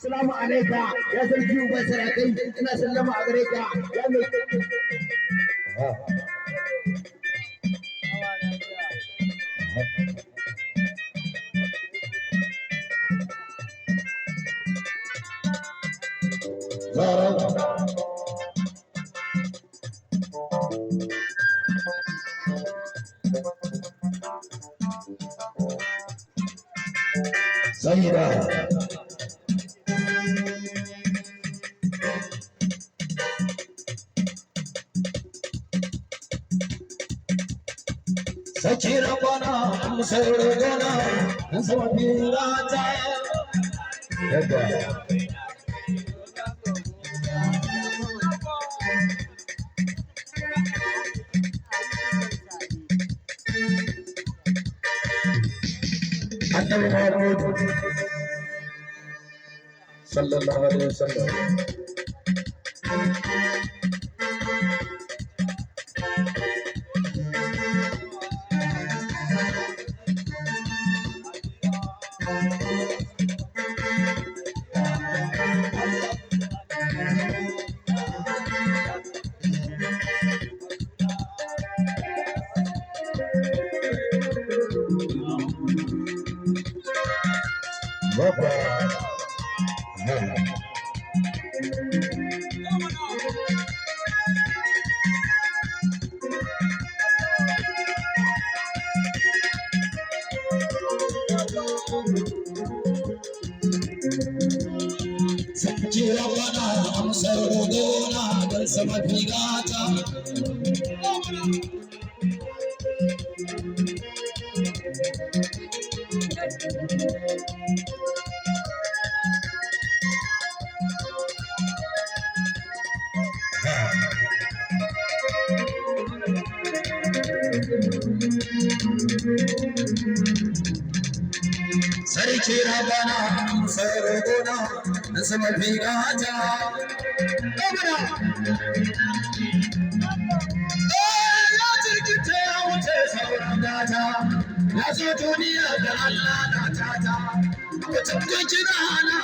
Assalamu alaika ya sarki uban sarakai ina sallama a gare ka ya mai Sayyida Sakira bana musargana sabirata yadda Annabi Muhammad sallallahu alaihi wasallam Baba Sakira bana amsar rodona dan sama figata Sarki rabana amsar rodona dan sama figata Obana ya jirkita ya wuce sauran gata ya zo duniya da Allah na tata mutum da kira hana